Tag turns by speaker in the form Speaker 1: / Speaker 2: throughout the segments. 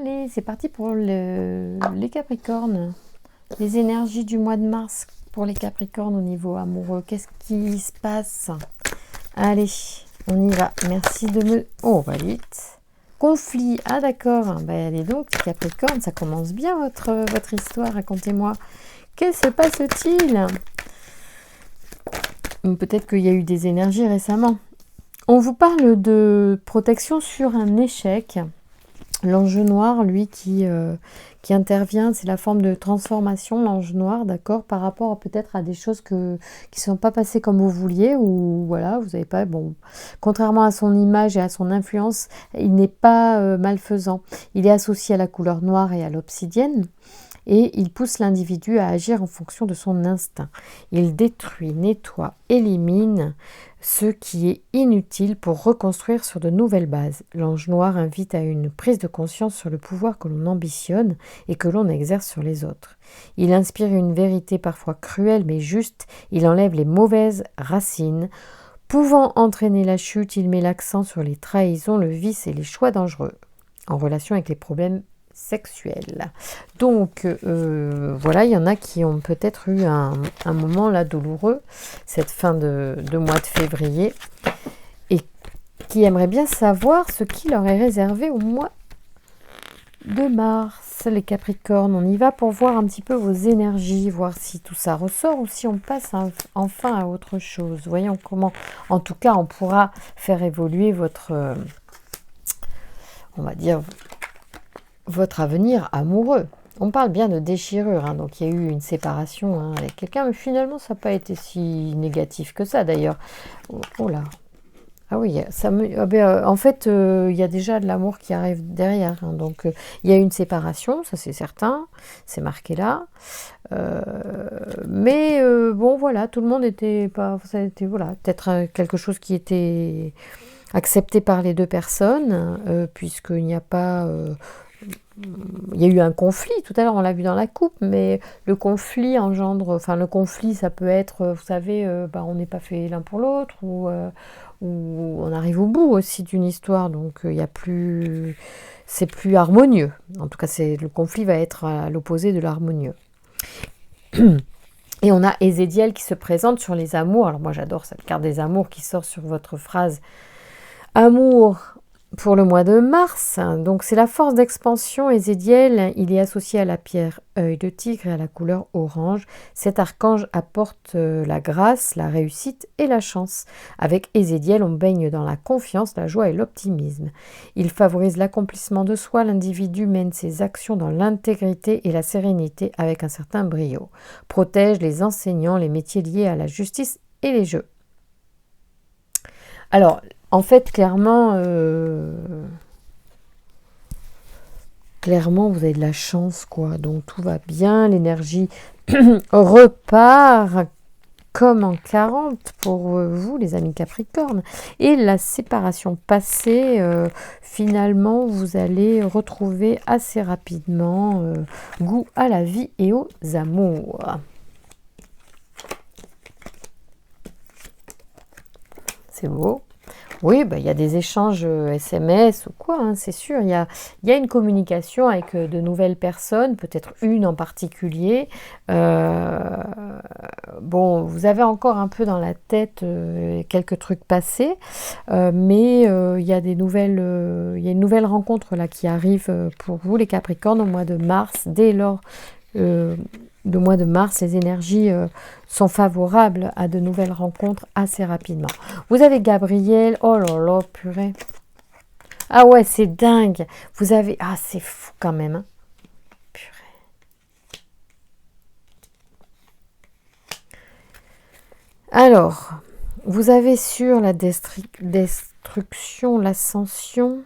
Speaker 1: Allez, c'est parti pour les Capricornes. Les énergies du mois de mars pour les Capricornes au niveau amoureux. Qu'est-ce qui se passe? Allez, on y va. Merci de me... Oh, va vite. Conflit. Ah, d'accord. Ben, allez donc, les Capricornes, ça commence bien votre histoire. Racontez-moi. Que se passe-t-il? Peut-être qu'il y a eu des énergies récemment. On vous parle de protection sur un échec. L'ange noir, lui, qui intervient, c'est la forme de transformation, l'ange noir, d'accord, par rapport peut-être à des choses qui ne sont pas passées comme vous vouliez, ou voilà, vous n'avez pas, bon, contrairement à son image et à son influence, il n'est pas malfaisant. Il est associé à la couleur noire et à l'obsidienne, et il pousse l'individu à agir en fonction de son instinct. Il détruit, nettoie, élimine ce qui est inutile pour reconstruire sur de nouvelles bases. L'ange noir invite à une prise de conscience sur le pouvoir que l'on ambitionne et que l'on exerce sur les autres. Il inspire une vérité parfois cruelle mais juste, il enlève les mauvaises racines. Pouvant entraîner la chute, il met l'accent sur les trahisons, le vice et les choix dangereux, en relation avec les problèmes sexuels. Donc voilà, il y en a qui ont peut-être eu un moment là douloureux, cette fin de mois de février, et qui aimeraient bien savoir ce qui leur est réservé au mois de mars. Les Capricornes, on y va pour voir un petit peu vos énergies, voir si tout ça ressort ou si on passe enfin à autre chose. Voyons comment, en tout cas, on pourra faire évoluer votre, on va dire, votre avenir amoureux. On parle bien de déchirure, hein, donc il y a eu une séparation avec quelqu'un, mais finalement ça n'a pas été si négatif que ça d'ailleurs. Oh là, ah oui, en fait il y a déjà de l'amour qui arrive derrière, hein, donc il y a eu une séparation, ça c'est certain, c'est marqué là. Mais bon voilà, tout le monde était pas, ça a été voilà, peut-être quelque chose qui était accepté par les deux personnes, puisqu'il n'y a pas... il y a eu un conflit, tout à l'heure on l'a vu dans la coupe, mais le conflit engendre, enfin le conflit ça peut être, vous savez, on n'est pas fait l'un pour l'autre, ou on arrive au bout aussi d'une histoire, donc il y a plus, c'est plus harmonieux. En tout cas, le conflit va être à l'opposé de l'harmonieux. Et on a Ézédiel qui se présente sur les amours. Alors moi j'adore cette carte des amours qui sort sur votre phrase amour pour le mois de mars. Donc c'est la force d'expansion. Ézédiel, il est associé à la pierre œil de tigre et à la couleur orange. Cet archange apporte la grâce, la réussite et la chance. Avec Ézédiel, on baigne dans la confiance, la joie et l'optimisme. Il favorise l'accomplissement de soi. L'individu mène ses actions dans l'intégrité et la sérénité avec un certain brio. Protège les enseignants, les métiers liés à la justice et les jeux. Alors, en fait, clairement, vous avez de la chance, quoi. Donc, tout va bien. L'énergie repart comme en 40 pour vous, les amis Capricorne. Et la séparation passée, finalement, vous allez retrouver assez rapidement goût à la vie et aux amours. C'est beau. Oui, il y a des échanges SMS ou quoi, hein, c'est sûr. Il y a une communication avec de nouvelles personnes, peut-être une en particulier. Bon, vous avez encore un peu dans la tête quelques trucs passés, mais il y a des nouvelles, il y a une nouvelle rencontre là qui arrive pour vous, les Capricornes, au mois de mars. Dès lors du mois de mars, les énergies sont favorables à de nouvelles rencontres assez rapidement. Vous avez Gabriel, oh là là, purée. Ah ouais, c'est dingue. Vous avez, ah c'est fou quand même. Hein. Purée. Alors, vous avez sur la destruction, l'ascension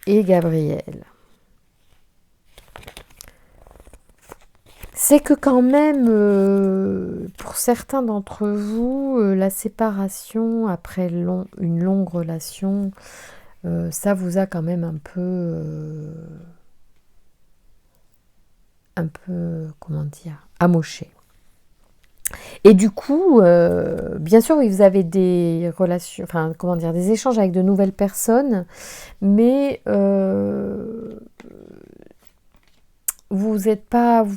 Speaker 1: et Gabriel. C'est que quand même, pour certains d'entre vous, la séparation après une longue relation, ça vous a quand même un peu, comment dire, amoché. Et du coup, bien sûr, oui, vous avez des relations, enfin, comment dire, des échanges avec de nouvelles personnes, mais vous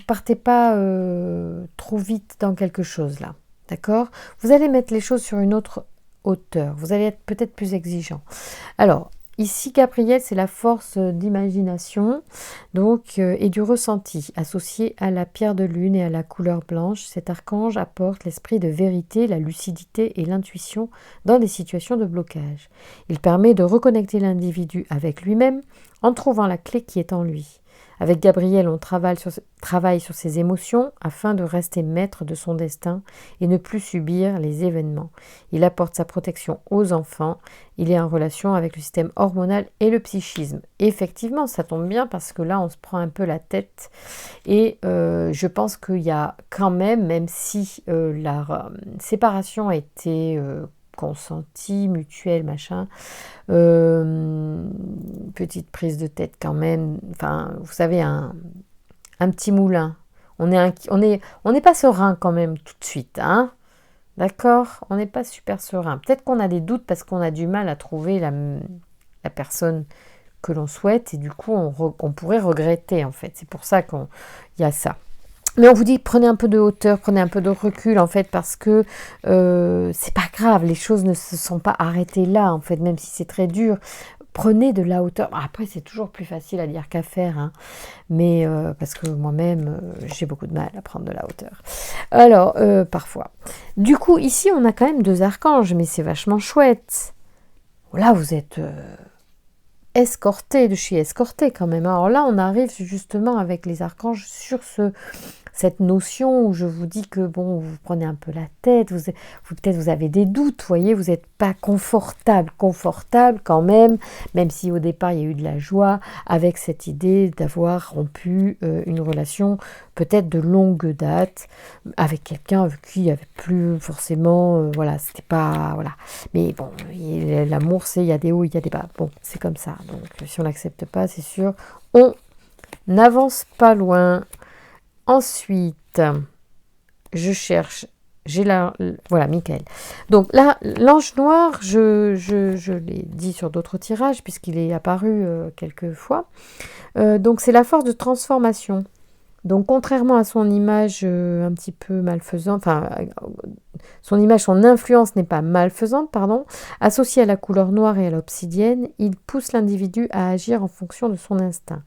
Speaker 1: partez pas trop vite dans quelque chose là, d'accord? Vous allez mettre les choses sur une autre hauteur, vous allez être peut-être plus exigeant. Alors, ici, Gabriel, c'est la force d'imagination donc et du ressenti. Associé à la pierre de lune et à la couleur blanche, cet archange apporte l'esprit de vérité, la lucidité et l'intuition dans des situations de blocage. Il permet de reconnecter l'individu avec lui-même en trouvant la clé qui est en lui. Avec Gabriel, on travaille sur ses émotions afin de rester maître de son destin et ne plus subir les événements. Il apporte sa protection aux enfants. Il est en relation avec le système hormonal et le psychisme. Et effectivement, ça tombe bien parce que là, on se prend un peu la tête. Et je pense qu'il y a quand même si la séparation a été consentie, mutuelle, machin, petite prise de tête quand même. Enfin, vous savez, un petit moulin. On n'est pas serein quand même tout de suite, hein. D'accord? On n'est pas super serein. Peut-être qu'on a des doutes parce qu'on a du mal à trouver la personne que l'on souhaite et du coup, on pourrait regretter en fait. C'est pour ça qu'il y a ça. Mais on vous dit, prenez un peu de hauteur, prenez un peu de recul, en fait, parce que c'est pas grave, les choses ne se sont pas arrêtées là, en fait, même si c'est très dur. Prenez de la hauteur. Après, c'est toujours plus facile à dire qu'à faire, hein, mais parce que moi-même, j'ai beaucoup de mal à prendre de la hauteur. Alors, parfois. Du coup, ici, on a quand même 2 archanges, mais c'est vachement chouette. Là, vous êtes escorté de chez escorté quand même. Alors là, on arrive justement avec les archanges sur cette notion où je vous dis que bon, vous prenez un peu la tête, peut-être vous avez des doutes, vous voyez, vous n'êtes pas confortable quand même si au départ il y a eu de la joie avec cette idée d'avoir rompu une relation peut-être de longue date avec quelqu'un avec qui il n'y avait plus forcément, voilà, c'était pas, voilà. Mais bon, l'amour c'est, il y a des hauts, il y a des bas, bon, c'est comme ça, donc si on n'accepte pas, c'est sûr, on n'avance pas loin. Ensuite, je cherche, voilà, Michael. Donc là, l'ange noir, je l'ai dit sur d'autres tirages, puisqu'il est apparu quelques fois. Donc c'est la force de transformation. Donc contrairement à son image un petit peu malfaisante, son influence n'est pas malfaisante, pardon, associée à la couleur noire et à l'obsidienne, il pousse l'individu à agir en fonction de son instinct.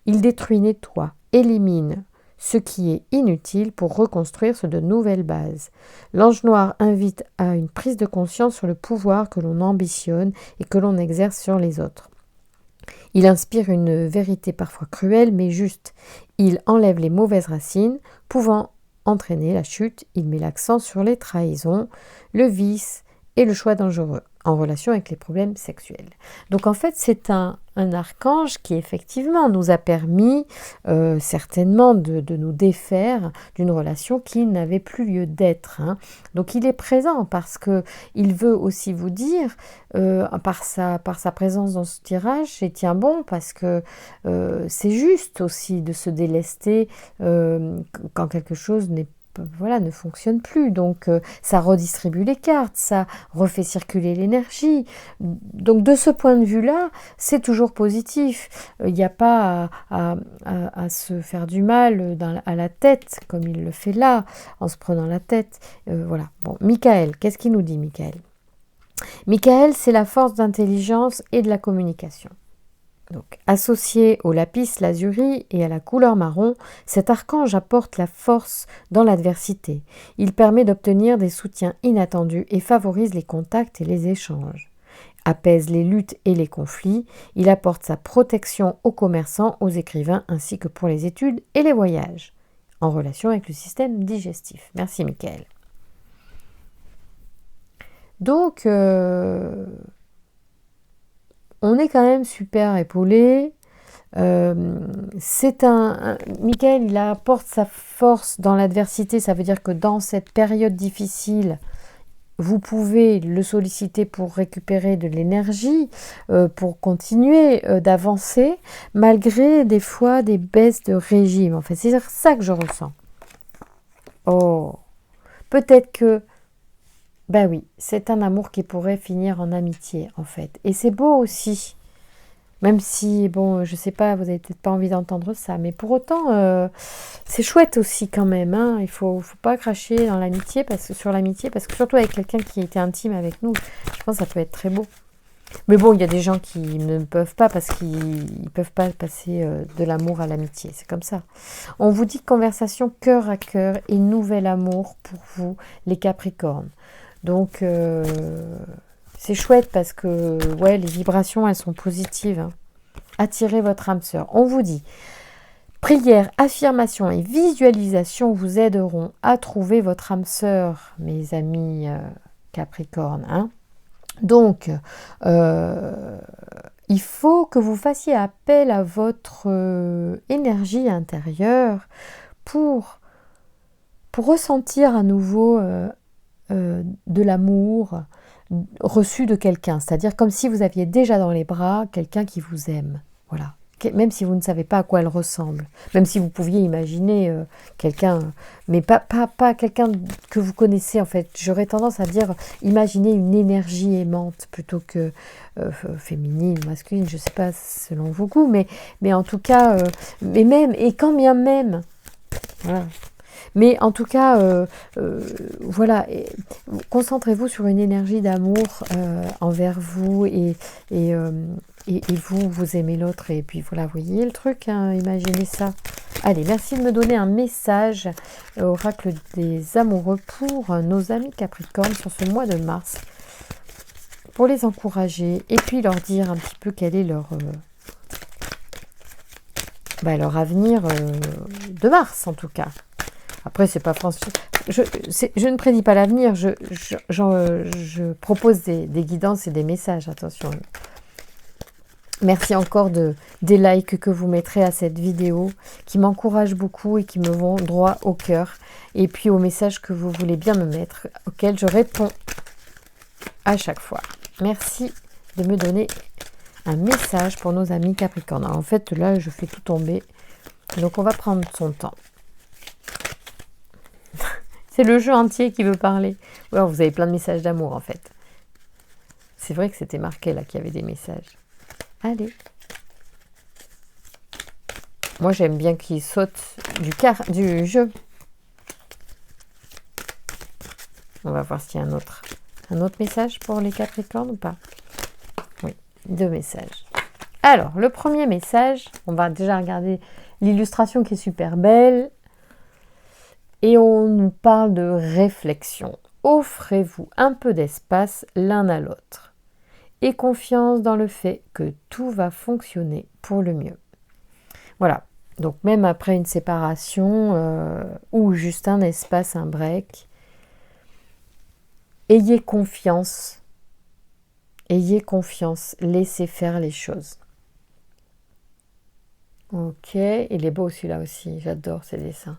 Speaker 1: Il détruit, nettoie, élimine ce qui est inutile pour reconstruire sur de nouvelles bases. L'ange noir invite à une prise de conscience sur le pouvoir que l'on ambitionne et que l'on exerce sur les autres. Il inspire une vérité parfois cruelle mais juste. Il enlève les mauvaises racines pouvant entraîner la chute. Il met l'accent sur les trahisons, le vice et le choix dangereux en relation avec les problèmes sexuels. Donc en fait, c'est un archange qui effectivement nous a permis certainement de nous défaire d'une relation qui n'avait plus lieu d'être, hein. Donc il est présent parce que il veut aussi vous dire, par sa présence dans ce tirage, et tiens bon, parce que c'est juste aussi de se délester quand quelque chose ne fonctionne plus. Donc ça redistribue les cartes, ça refait circuler l'énergie. Donc de ce point de vue-là, c'est toujours positif. Il n'y a pas à se faire du mal à la tête, comme il le fait là, en se prenant la tête. Voilà. Bon, Michael, qu'est-ce qu'il nous dit, Michael? Michael, c'est la force d'intelligence et de la communication. Donc, associé au lapis lazuli et à la couleur marron, cet archange apporte la force dans l'adversité. Il permet d'obtenir des soutiens inattendus et favorise les contacts et les échanges. Apaise les luttes et les conflits. Il apporte sa protection aux commerçants, aux écrivains ainsi que pour les études et les voyages, en relation avec le système digestif. Merci, Michael. Donc, on est quand même super épaulé. Michael, il apporte sa force dans l'adversité. Ça veut dire que dans cette période difficile, vous pouvez le solliciter pour récupérer de l'énergie, pour continuer d'avancer, malgré des fois des baisses de régime. En fait, c'est ça que je ressens. Oh, peut-être que ben oui, c'est un amour qui pourrait finir en amitié, en fait. Et c'est beau aussi. Même si, bon, je sais pas, vous avez peut-être pas envie d'entendre ça, mais pour autant, c'est chouette aussi quand même, hein. Il faut pas cracher dans l'amitié, sur l'amitié, parce que surtout avec quelqu'un qui était intime avec nous, je pense que ça peut être très beau. Mais bon, il y a des gens qui ne peuvent pas parce qu'ils peuvent pas passer de l'amour à l'amitié. C'est comme ça. On vous dit conversation cœur à cœur et nouvel amour pour vous, les Capricornes. Donc, c'est chouette parce que, ouais, les vibrations, elles sont positives, hein. Attirez votre âme sœur. On vous dit, prière, affirmation et visualisation vous aideront à trouver votre âme sœur, mes amis Capricornes, hein. Donc, il faut que vous fassiez appel à votre énergie intérieure pour ressentir à nouveau de l'amour reçu de quelqu'un. C'est-à-dire comme si vous aviez déjà dans les bras quelqu'un qui vous aime. Voilà. Même si vous ne savez pas à quoi elle ressemble. Même si vous pouviez imaginer quelqu'un, mais pas quelqu'un que vous connaissez en fait. J'aurais tendance à dire, imaginez une énergie aimante plutôt que féminine, masculine, je ne sais pas selon vos goûts, mais en tout cas, mais même, et quand bien même, voilà. Mais en tout cas, voilà, concentrez-vous sur une énergie d'amour envers vous et vous aimez l'autre. Et puis voilà, vous voyez le truc, hein, imaginez ça. Allez, merci de me donner un message, oracle des amoureux, pour nos amis Capricornes sur ce mois de mars, pour les encourager et puis leur dire un petit peu quel est leur avenir de mars en tout cas. Après, c'est pas français. Je ne prédis pas l'avenir, je propose des guidances et des messages, attention. Merci encore des likes que vous mettrez à cette vidéo, qui m'encouragent beaucoup et qui me vont droit au cœur. Et puis aux messages que vous voulez bien me mettre, auxquels je réponds à chaque fois. Merci de me donner un message pour nos amis Capricornes. En fait, là, je fais tout tomber. Donc, on va prendre son temps. C'est le jeu entier qui veut parler. Ou alors vous avez plein de messages d'amour en fait. C'est vrai que c'était marqué là qu'il y avait des messages. Allez. Moi j'aime bien qu'il saute du jeu. On va voir s'il y a un autre message pour les Capricornes ou pas. Oui, 2 messages. Alors, le premier message, on va déjà regarder l'illustration qui est super belle. Et on nous parle de réflexion. Offrez-vous un peu d'espace l'un à l'autre. Et confiance dans le fait que tout va fonctionner pour le mieux. Voilà. Donc même après une séparation ou juste un espace, un break, ayez confiance. Ayez confiance. Laissez faire les choses. Ok. Il est beau celui-là aussi. J'adore ces dessins.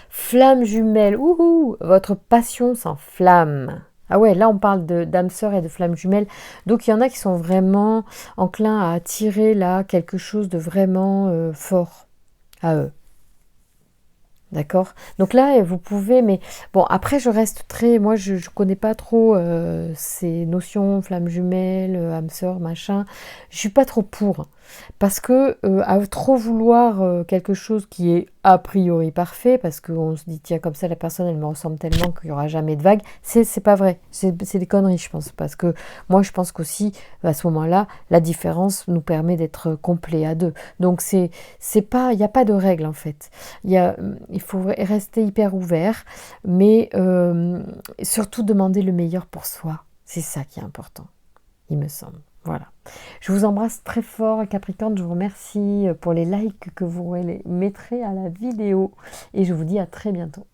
Speaker 1: Flamme jumelle, ouhou, votre passion s'enflamme. Ah ouais, là on parle d'âme sœur et de flamme jumelle. Donc il y en a qui sont vraiment enclins à attirer là quelque chose de vraiment fort à eux. D'accord? Donc là, vous pouvez, mais bon, après je reste moi je connais pas trop ces notions, flamme jumelle, âme sœur, machin. Je suis pas trop pour. Parce que à trop vouloir quelque chose qui est a priori parfait, parce qu'on se dit tiens comme ça la personne elle me ressemble tellement qu'il n'y aura jamais de vague, c'est pas vrai, c'est des conneries je pense, parce que moi je pense qu'aussi à ce moment-là la différence nous permet d'être complet à deux. Donc c'est pas, il n'y a pas de règle en fait, il faut rester hyper ouvert, mais surtout demander le meilleur pour soi, c'est ça qui est important, il me semble. Voilà. Je vous embrasse très fort, Capricorne. Je vous remercie pour les likes que vous mettrez à la vidéo. Et je vous dis à très bientôt.